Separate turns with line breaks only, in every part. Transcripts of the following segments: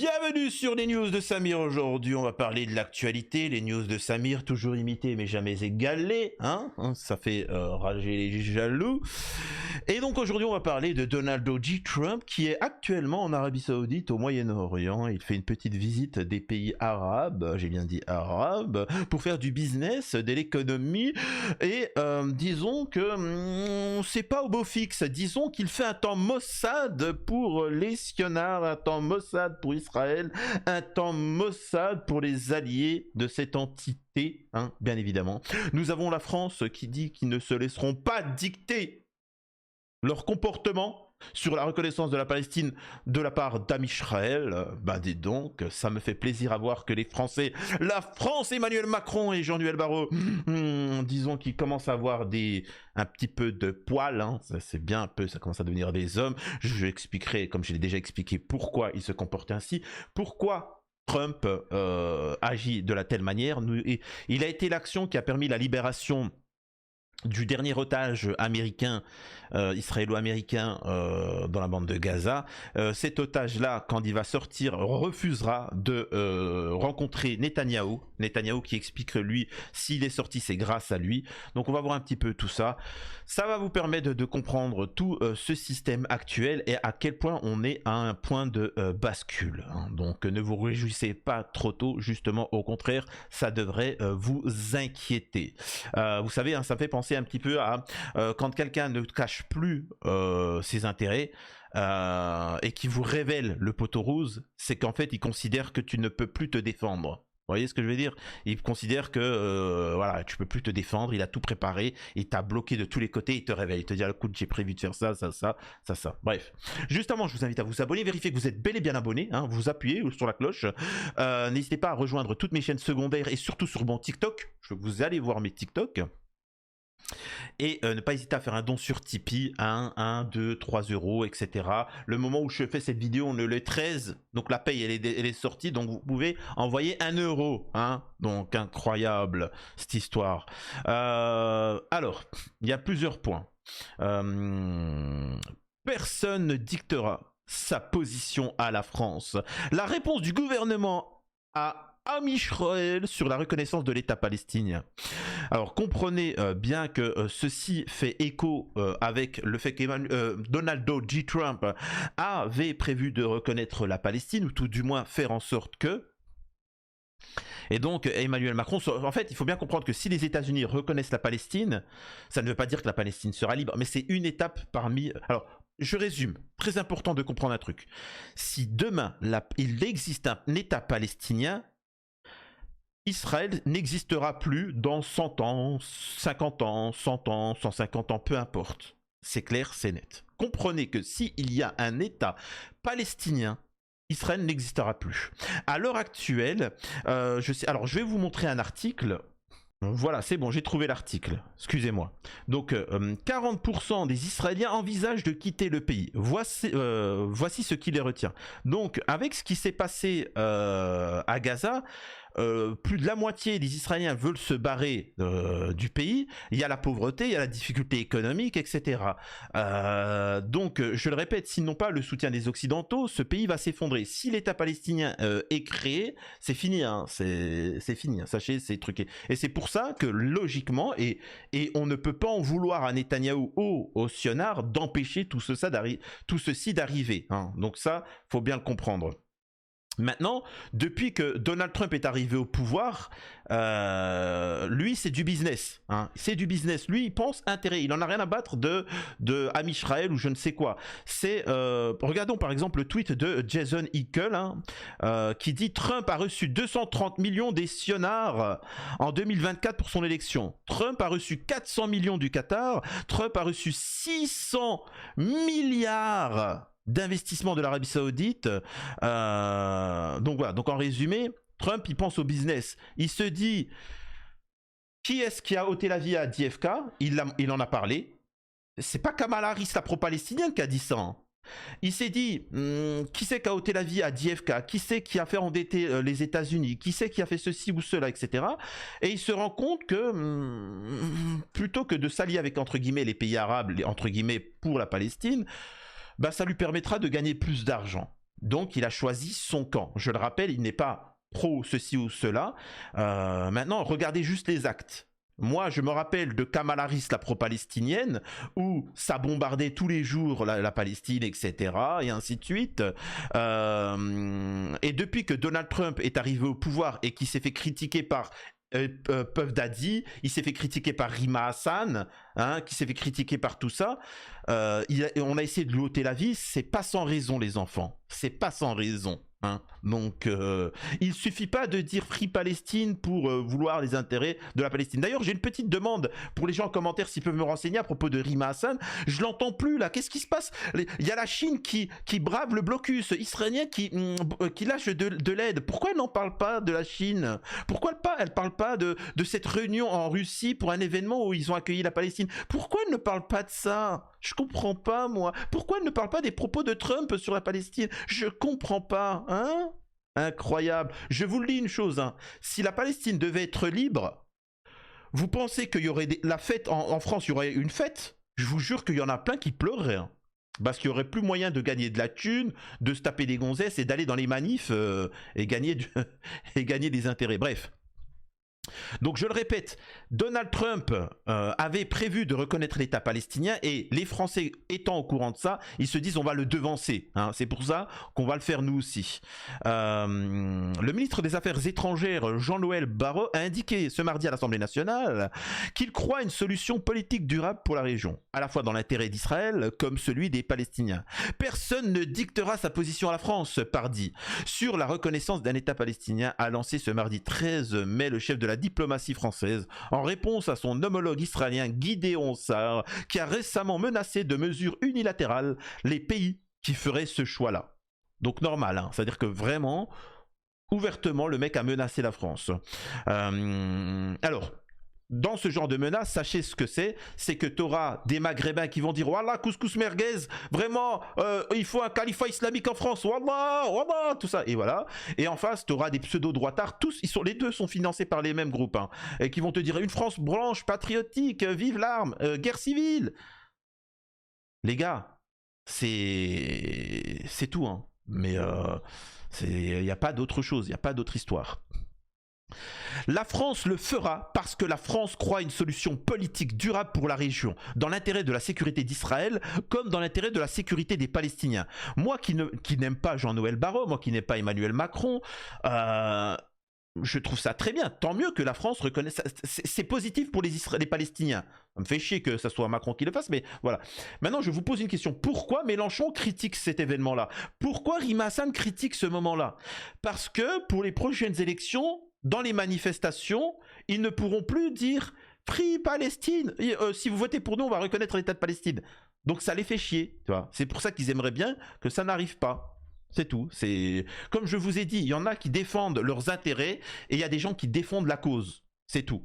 Bienvenue sur les news de Samir. Aujourd'hui on va parler de l'actualité, les news de Samir, toujours imitées mais jamais égalées, hein, ça fait rager les jaloux. Et donc aujourd'hui on va parler de Donald J. Trump qui est actuellement en Arabie Saoudite, au Moyen-Orient. Il fait une petite visite des pays arabes, j'ai bien dit arabes, pour faire du business, de l'économie. Et disons que c'est pas au beau fixe, disons qu'il fait un temps Mossad pour l'espionnage, un temps Mossad pour Israël, un temps Mossad pour les alliés de cette entité, hein, bien évidemment. Nous avons la France qui dit qu'ils ne se laisseront pas dicter leur comportement sur la reconnaissance de la Palestine de la part d'Amisraël. Bah dis donc, ça me fait plaisir à voir que les Français, la France, Emmanuel Macron et Jean-Noël Barrot, disons qu'ils commencent à avoir un petit peu de poil, hein. C'est bien un peu, ça commence à devenir des hommes. Je expliquerai, comme je l'ai déjà expliqué, pourquoi ils se comportent ainsi, pourquoi Trump agit de la telle manière. Il a été l'action qui a permis la libération du dernier otage américain, israélo-américain dans la bande de Gaza. Cet otage-là, quand il va sortir, refusera de rencontrer Netanyahou. Netanyahou qui explique que lui, s'il est sorti, c'est grâce à lui. Donc on va voir un petit peu tout ça. Ça va vous permettre de comprendre tout ce système actuel et à quel point on est à un point de bascule, hein. Donc ne vous réjouissez pas trop tôt, justement au contraire, ça devrait vous inquiéter. Vous savez, hein, ça fait penser un petit peu à quand quelqu'un ne cache plus ses intérêts et qui vous révèle le poteau rose, c'est qu'en fait il considère que tu ne peux plus te défendre. Vous voyez ce que je veux dire? Il considère que voilà, tu peux plus te défendre, il a tout préparé, il t'a bloqué de tous les côtés, il te réveille, il te dit écoute, j'ai prévu de faire ça, ça, ça, ça, ça. Bref. Justement, je vous invite à vous abonner, vérifier que vous êtes bel et bien abonné, hein, vous appuyez sur la cloche. N'hésitez pas à rejoindre toutes mes chaînes secondaires et surtout sur mon TikTok. Je veux que vous allez voir mes TikTok. Et ne pas hésiter à faire un don sur Tipeee, 1, 2, 3 euros, etc. Le moment où je fais cette vidéo, on est le 13, donc la paye elle est sortie, donc vous pouvez envoyer 1 euro, hein. Donc incroyable cette histoire. Alors, il y a plusieurs points. Personne ne dictera sa position à la France. La réponse du gouvernement à Amisraël sur la reconnaissance de l'État palestinien. Alors comprenez bien que ceci fait écho avec le fait que Donald J. Trump avait prévu de reconnaître la Palestine, ou tout du moins faire en sorte que... Et donc Emmanuel Macron, en fait il faut bien comprendre que si les États-Unis reconnaissent la Palestine, ça ne veut pas dire que la Palestine sera libre, mais c'est une étape parmi... Alors je résume, très important de comprendre un truc. Si demain il existe un État palestinien, Israël n'existera plus dans 100 ans, 50 ans, 100 ans, 150 ans, peu importe. C'est clair, c'est net. Comprenez que s'il y a un État palestinien, Israël n'existera plus. À l'heure actuelle, alors je vais vous montrer un article. Voilà, c'est bon, j'ai trouvé l'article. Excusez-moi. Donc, 40% des Israéliens envisagent de quitter le pays. Voici ce qui les retient. Donc, avec ce qui s'est passé à Gaza, plus de la moitié des Israéliens veulent se barrer du pays. Il y a la pauvreté, il y a la difficulté économique, etc. Donc, je le répète, s'ils n'ont pas le soutien des Occidentaux, ce pays va s'effondrer. Si l'État palestinien est créé, c'est fini, hein, c'est fini, hein, sachez, c'est truqué. Et c'est pour ça que, logiquement, et on ne peut pas en vouloir à Netanyahou ou au Sionard d'empêcher tout ceci d'arriver, hein. Donc ça, faut bien le comprendre. Maintenant, depuis que Donald Trump est arrivé au pouvoir, lui c'est du business, hein. C'est du business. Lui il pense intérêt, il en a rien à battre de Amisraël ou je ne sais quoi. C'est regardons par exemple le tweet de Jason Hickel, hein, qui dit Trump a reçu 230 millions des Sionards en 2024 pour son élection. Trump a reçu 400 millions du Qatar. Trump a reçu 600 milliards d'investissement de l'Arabie Saoudite. Donc voilà, donc en résumé, Trump il pense au business. Il se dit qui est-ce qui a ôté la vie à JFK? Il en a parlé. C'est pas Kamala Harris, la pro-palestinienne, qui a dit ça, hein. Il s'est dit qui c'est qui a ôté la vie à JFK, qui c'est qui a fait endetter les États-Unis, qui c'est qui a fait ceci ou cela, etc. Et il se rend compte que plutôt que de s'allier avec entre guillemets les pays arabes, entre guillemets pour la Palestine, bah ça lui permettra de gagner plus d'argent. Donc il a choisi son camp. Je le rappelle, il n'est pas pro ceci ou cela. Maintenant, regardez juste les actes. Moi, je me rappelle de Kamala Harris, la pro-palestinienne, où ça bombardait tous les jours la Palestine, etc., et ainsi de suite. Et depuis que Donald Trump est arrivé au pouvoir et qui s'est fait critiquer par Puff Daddy, il s'est fait critiquer par Rima Hassan, hein, qui s'est fait critiquer par tout ça. On a essayé de lui ôter la vie. C'est pas sans raison, les enfants. C'est pas sans raison. Hein. Donc, il suffit pas de dire Free Palestine pour vouloir les intérêts de la Palestine. D'ailleurs, j'ai une petite demande pour les gens en commentaire s'ils peuvent me renseigner à propos de Rima Hassan. Je l'entends plus là. Qu'est-ce qui se passe? Il y a la Chine qui brave le blocus israélien qui lâche de l'aide. Pourquoi elle n'en parle pas de la Chine? Pourquoi elle parle pas de cette réunion en Russie pour un événement où ils ont accueilli la Palestine? Pourquoi elle ne parle pas de ça? Je comprends pas, moi. Pourquoi elle ne parle pas des propos de Trump sur la Palestine? Je comprends pas, hein? Incroyable. Je vous le dis une chose, hein. Si la Palestine devait être libre, vous pensez qu'il y aurait la fête en France, il y aurait une fête? Je vous jure qu'il y en a plein qui pleureraient, hein. Parce qu'il n'y aurait plus moyen de gagner de la thune, de se taper des gonzesses et d'aller dans les manifs et gagner des intérêts. Bref. Donc je le répète, Donald Trump avait prévu de reconnaître l'État palestinien et les Français étant au courant de ça, ils se disent on va le devancer. Hein. C'est pour ça qu'on va le faire nous aussi. Le ministre des Affaires étrangères, Jean-Noël Barrot, a indiqué ce mardi à l'Assemblée nationale qu'il croit à une solution politique durable pour la région, à la fois dans l'intérêt d'Israël comme celui des Palestiniens. Personne ne dictera sa position à la France, pardi. Sur la reconnaissance d'un État palestinien, a lancé ce mardi 13 mai le chef de la diplomatie française en réponse à son homologue israélien Gideon Sa'ar qui a récemment menacé de mesures unilatérales les pays qui feraient ce choix-là. Donc normal, hein, c'est-à-dire que vraiment, ouvertement, le mec a menacé la France. Alors, dans ce genre de menace, sachez ce que c'est que tu auras des Maghrébins qui vont dire Wallah, couscous merguez, vraiment, il faut un califat islamique en France, Wallah, Wallah, tout ça, et voilà. Et en face, tu auras des pseudo-droitards, tous, les deux sont financés par les mêmes groupes, hein, et qui vont te dire une France blanche, patriotique, vive l'arme, guerre civile. Les gars, c'est tout, hein. Mais il n'y a pas d'autre chose, il n'y a pas d'autre histoire. La France le fera parce que la France croit à une solution politique durable pour la région, dans l'intérêt de la sécurité d'Israël comme dans l'intérêt de la sécurité des Palestiniens. Moi qui n'aime pas Jean-Noël Barrot, moi qui n'aime pas Emmanuel Macron, je trouve ça très bien. Tant mieux que la France reconnaisse. C'est positif pour les Palestiniens. Ça me fait chier que ce soit Macron qui le fasse, mais voilà. Maintenant, je vous pose une question. Pourquoi Mélenchon critique cet événement-là? Pourquoi Rima Hassan critique ce moment-là? Parce que pour les prochaines élections, dans les manifestations, ils ne pourront plus dire Free Palestine. Si vous votez pour nous, on va reconnaître l'État de Palestine. Donc ça les fait chier. C'est pour ça qu'ils aimeraient bien que ça n'arrive pas. C'est tout. C'est comme je vous ai dit, il y en a qui défendent leurs intérêts et il y a des gens qui défendent la cause. C'est tout.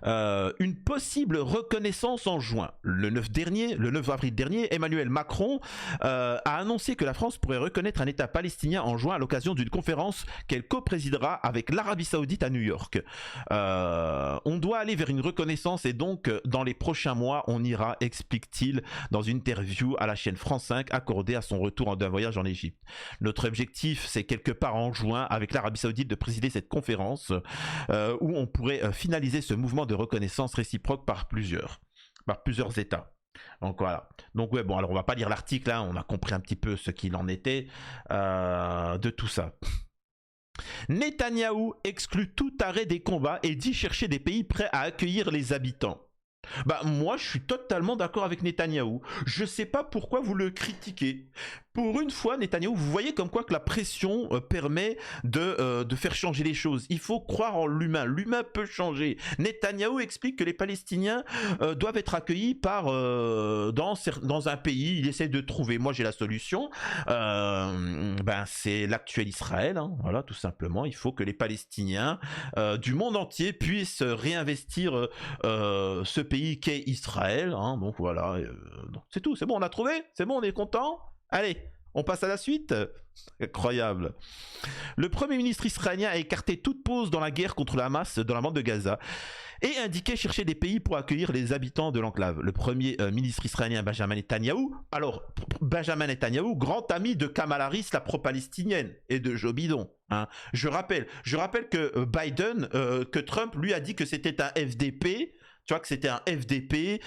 Une possible reconnaissance en juin. Le 9 avril dernier, Emmanuel Macron a annoncé que la France pourrait reconnaître un État palestinien en juin à l'occasion d'une conférence qu'elle co-présidera avec l'Arabie Saoudite à New York. On doit aller vers une reconnaissance et donc dans les prochains mois on ira, explique-t-il dans une interview à la chaîne France 5 accordée à son retour d'un voyage en Égypte. Notre objectif, c'est quelque part en juin avec l'Arabie Saoudite de présider cette conférence où on pourrait finaliser ce mouvement de reconnaissance réciproque par plusieurs États. Donc voilà. Donc ouais, bon, alors on va pas lire l'article, hein, on a compris un petit peu ce qu'il en était de tout ça. Netanyahou exclut tout arrêt des combats et dit chercher des pays prêts à accueillir les habitants. Bah moi je suis totalement d'accord avec Netanyahou. Je sais pas pourquoi vous le critiquez. Pour une fois, Netanyahou, vous voyez comme quoi que la pression permet de faire changer les choses. Il faut croire en l'humain. L'humain peut changer. Netanyahou explique que les Palestiniens doivent être accueillis par dans un pays. Il essaie de trouver. Moi, j'ai la solution. C'est l'actuel Israël. Hein. Voilà, tout simplement. Il faut que les Palestiniens du monde entier puissent réinvestir ce pays qu'est Israël. Hein. Donc voilà. Donc, c'est tout. C'est bon, on a trouvé. C'est bon, on est content. Allez, On passe à la suite. Incroyable. Le Premier ministre israélien a écarté toute pause dans la guerre contre le Hamas dans la bande de Gaza et indiqué chercher des pays pour accueillir les habitants de l'enclave. Le Premier ministre israélien Benjamin Netanyahou, alors Benjamin Netanyahou, grand ami de Kamala Harris, la pro-palestinienne, et de Joe Biden. Hein. Je rappelle que Biden, que Trump lui a dit que c'était un FDP. Tu vois, que c'était un FDP,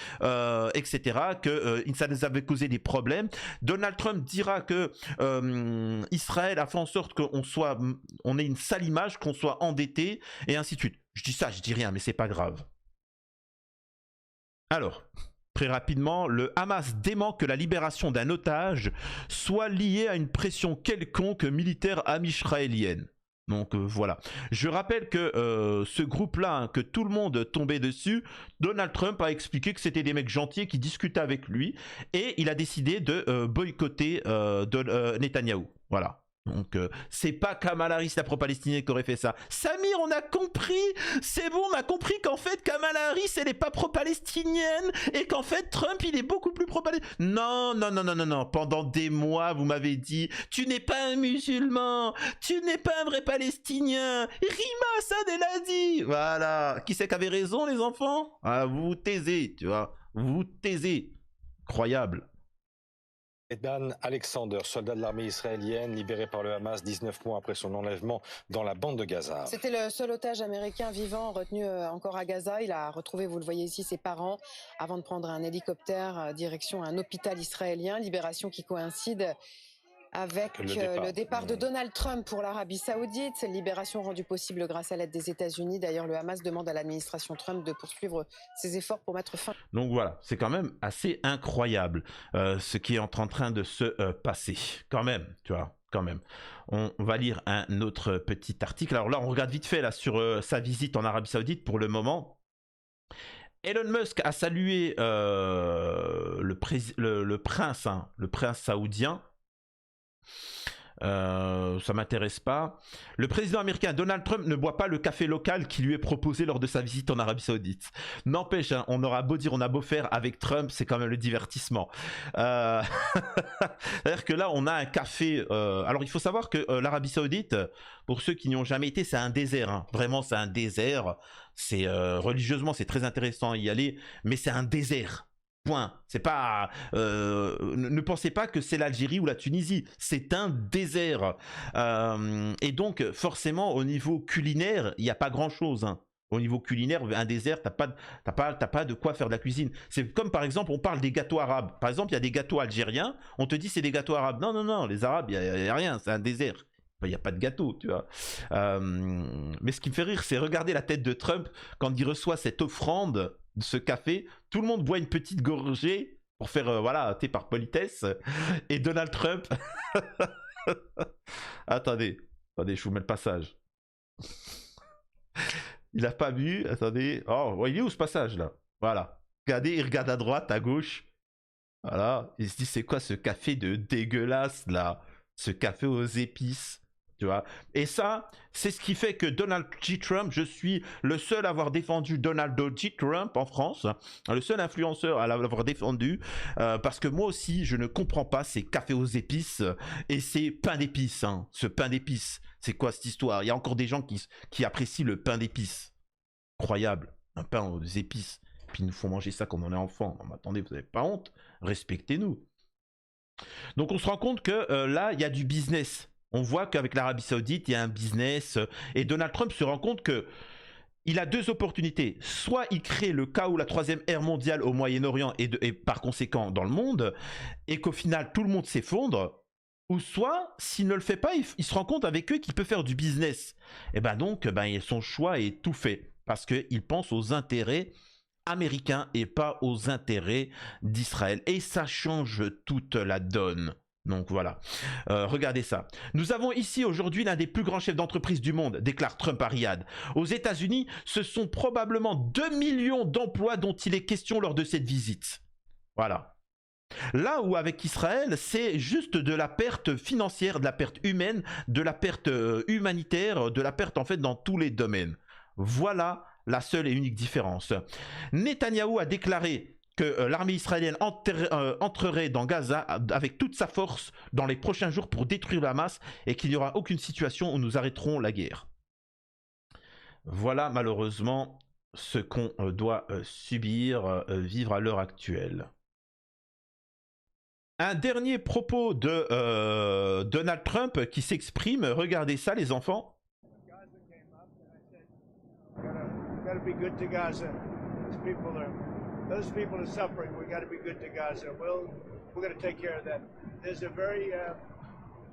etc., que ça nous avait causé des problèmes. Donald Trump dira que Israël a fait en sorte on ait une sale image, qu'on soit endetté, et ainsi de suite. Je dis ça, je dis rien, mais c'est pas grave. Alors, très rapidement, le Hamas dément que la libération d'un otage soit liée à une pression quelconque militaire amisraélienne. Donc voilà. Je rappelle que ce groupe-là, hein, que tout le monde tombait dessus, Donald Trump a expliqué que c'était des mecs gentils qui discutaient avec lui et il a décidé de boycotter Netanyahou. Voilà. Donc c'est pas Kamala Harris, la pro-palestinienne, qui aurait fait ça. Samir, on a compris. C'est bon, on a compris qu'en fait Kamala Harris, elle est pas pro-palestinienne et qu'en fait Trump, il est beaucoup plus pro-palestinien. Non, non, non, non, non, non. Pendant des mois, vous m'avez dit, tu n'es pas un musulman, tu n'es pas un vrai palestinien. Rima Assad, elle a dit. Voilà. Qui c'est qui avait raison, les enfants? Ah, vous vous taisez, tu vois. Vous vous taisez. Incroyable.
Dan Alexander, soldat de l'armée israélienne, libéré par le Hamas 19 mois après son enlèvement dans la bande de Gaza.
C'était le seul otage américain vivant retenu encore à Gaza. Il a retrouvé, vous le voyez ici, ses parents avant de prendre un hélicoptère direction un hôpital israélien. Libération qui coïncide avec le départ de Donald Trump pour l'Arabie Saoudite. Libération rendue possible grâce à l'aide des États-Unis. D'ailleurs, le Hamas demande à l'administration Trump de poursuivre ses efforts pour mettre fin.
Donc voilà, c'est quand même assez incroyable ce qui est en train de se passer. Quand même, tu vois, quand même. On va lire un autre petit article. Alors là, on regarde vite fait là sur sa visite en Arabie Saoudite pour le moment. Elon Musk a salué le prince saoudien. Ça m'intéresse pas. Le président américain Donald Trump ne boit pas le café local qui lui est proposé lors de sa visite en Arabie Saoudite. N'empêche, hein, on aura beau dire, on a beau faire avec Trump, c'est quand même le divertissement. C'est-à-dire que là, on a un café. Alors, il faut savoir que l'Arabie Saoudite, pour ceux qui n'y ont jamais été, c'est un désert. Hein. Vraiment, c'est un désert. C'est religieusement, c'est très intéressant à y aller, mais c'est un désert. Point. C'est pas. Ne pensez pas que c'est l'Algérie ou la Tunisie. C'est un désert. Et donc, forcément, au niveau culinaire, il n'y a pas grand-chose. Hein. Au niveau culinaire, un désert, t'as pas de quoi faire de la cuisine. C'est comme par exemple, on parle des gâteaux arabes. Par exemple, il y a des gâteaux algériens. On te dit c'est des gâteaux arabes. Non, non, non. Les Arabes, il y a rien. C'est un désert. Il n'y a pas de gâteau, tu vois. Mais ce qui me fait rire, c'est regarder la tête de Trump quand il reçoit cette offrande de ce café. Tout le monde boit une petite gorgée pour faire, voilà, par politesse. Et Donald Trump... attendez, je vous mets le passage. Il a pas bu, attendez. Oh, il est où ce passage, là? Voilà. Regardez, il regarde à droite, à gauche. Voilà. Il se dit, c'est quoi ce café de dégueulasse, là? Ce café aux épices. Tu vois. Et ça, c'est ce qui fait que Donald J. Trump, je suis le seul à avoir défendu Donald J. Trump en France, le seul influenceur à l'avoir défendu, parce que moi aussi, je ne comprends pas ces cafés aux épices et ces pains d'épices. Hein. Ce pain d'épices, c'est quoi cette histoire? Il y a encore des gens qui apprécient le pain d'épices. Incroyable, un pain aux épices. Puis ils nous font manger ça quand on est enfant. Non, mais attendez, vous n'avez pas honte? Respectez-nous. Donc on se rend compte que là, il y a du business. On voit qu'avec l'Arabie Saoudite, il y a un business. Et Donald Trump se rend compte que il a deux opportunités. Soit il crée le chaos, la troisième ère mondiale au Moyen-Orient et par conséquent dans le monde, et qu'au final tout le monde s'effondre. Ou soit, s'il ne le fait pas, il se rend compte avec eux qu'il peut faire du business. Et ben donc, son choix est tout fait. Parce qu'il pense aux intérêts américains et pas aux intérêts d'Israël. Et ça change toute la donne. Donc voilà, regardez ça. Nous avons ici aujourd'hui l'un des plus grands chefs d'entreprise du monde, déclare Trump à Riyad. Aux États-Unis, ce sont probablement 2 millions d'emplois dont il est question lors de cette visite. Voilà. Là où avec Israël, c'est juste de la perte financière, de la perte humaine, de la perte humanitaire, de la perte en fait dans tous les domaines. Voilà la seule et unique différence. Netanyahou a déclaré que l'armée israélienne entrerait dans Gaza avec toute sa force dans les prochains jours pour détruire le Hamas et qu'il n'y aura aucune situation où nous arrêterons la guerre. Voilà malheureusement ce qu'on doit subir, vivre à l'heure actuelle. Un dernier propos de Donald Trump qui s'exprime. Regardez ça les enfants.
Gotta be good to Gaza. Those people are suffering. We got to be good to Gaza. We're going to take care of that. There's a very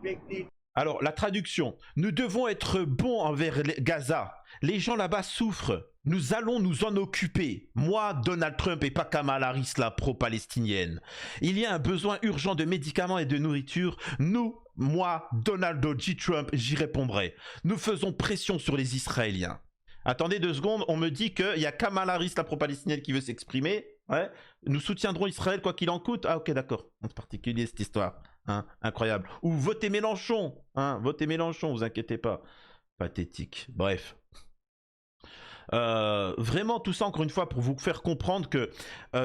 big need.
Alors, la traduction. Nous devons être bons envers Gaza. Les gens là-bas souffrent. Nous allons nous en occuper. Moi, Donald Trump et pas Kamala Harris, la pro-palestinienne. Il y a un besoin urgent de médicaments et de nourriture. Moi, Donald J. Trump, j'y répondrai. Nous faisons pression sur les Israéliens. Attendez 2 secondes, on me dit qu'il y a Kamala Harris, la pro-palestinienne, qui veut s'exprimer. Ouais. Nous soutiendrons Israël quoi qu'il en coûte. Ah ok, d'accord. C'est particulier cette histoire. Hein, incroyable. Ou votez Mélenchon. Hein, votez Mélenchon, vous inquiétez pas. Pathétique. Bref. Vraiment tout ça encore une fois pour vous faire comprendre que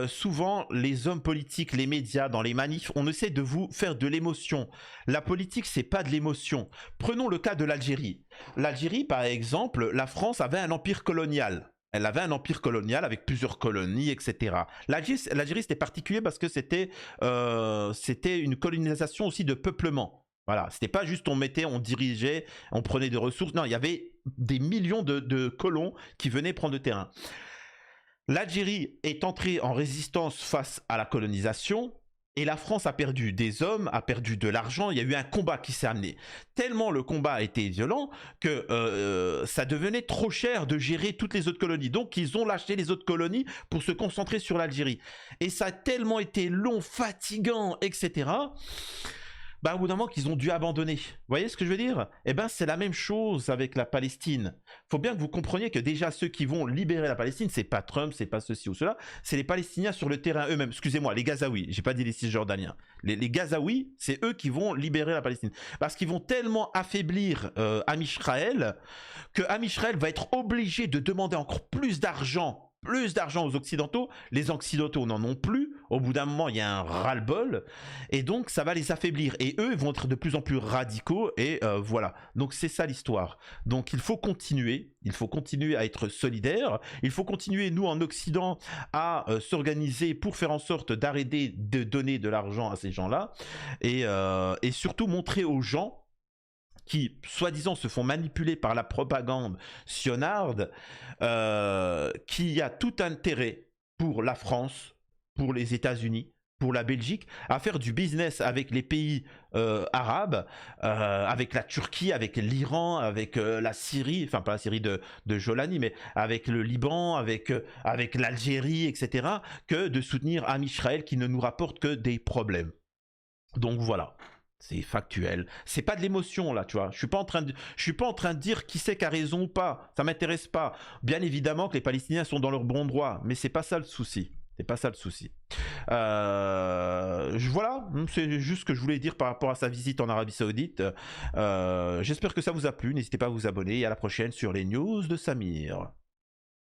souvent les hommes politiques, les médias, dans les manifs, on essaie de vous faire de l'émotion. La politique c'est pas de l'émotion. Prenons le cas de l'Algérie. L'Algérie par exemple, la France avait un empire colonial. Elle avait un empire colonial avec plusieurs colonies, etc. L'Algérie c'était particulier parce que c'était une colonisation aussi de peuplement. Voilà, c'était pas juste on dirigeait, on prenait des ressources. Non, il y avait des millions de colons qui venaient prendre le terrain. L'Algérie est entrée en résistance face à la colonisation et la France a perdu des hommes, a perdu de l'argent. Il y a eu un combat qui s'est amené. Tellement le combat a été violent que ça devenait trop cher de gérer toutes les autres colonies. Donc ils ont lâché les autres colonies pour se concentrer sur l'Algérie. Et ça a tellement été long, fatigant, etc. Bah, au bout d'un moment qu'ils ont dû abandonner. Vous voyez ce que je veux dire? Eh ben, c'est la même chose avec la Palestine. Faut bien que vous compreniez que déjà ceux qui vont libérer la Palestine, c'est pas Trump, c'est pas ceci ou cela, c'est les Palestiniens sur le terrain eux-mêmes. Excusez-moi, les Gazaouis. J'ai pas dit les Cisjordaniens. Les Gazaouis, c'est eux qui vont libérer la Palestine. Parce qu'ils vont tellement affaiblir Amisraël que Amisraël va être obligé de demander encore plus d'argent aux Occidentaux. Les Occidentaux n'en ont plus. Au bout d'un moment, il y a un ras-le-bol. Et donc, ça va les affaiblir. Et eux, ils vont être de plus en plus radicaux. Et voilà. Donc, c'est ça l'histoire. Donc, il faut continuer. Il faut continuer à être solidaire. Il faut continuer, nous, en Occident, à s'organiser pour faire en sorte d'arrêter de donner de l'argent à ces gens-là. Et surtout, montrer aux gens qui, soi-disant, se font manipuler par la propagande sionarde, qu'il y a tout intérêt pour la France, pour les États-Unis, pour la Belgique, à faire du business avec les pays arabes, avec la Turquie, avec l'Iran, avec la Syrie, enfin pas la Syrie de Jolani, mais avec le Liban, avec l'Algérie, etc., que de soutenir Amisraël qui ne nous rapporte que des problèmes. Donc voilà. C'est factuel. C'est pas de l'émotion là, tu vois. Je suis pas en train de dire qui c'est qui a raison ou pas. Ça m'intéresse pas. Bien évidemment que les Palestiniens sont dans leur bon droit, mais c'est pas ça le souci. C'est pas ça le souci. Voilà, c'est juste ce que je voulais dire par rapport à sa visite en Arabie Saoudite. J'espère que ça vous a plu. N'hésitez pas à vous abonner et à la prochaine sur les news de Samir.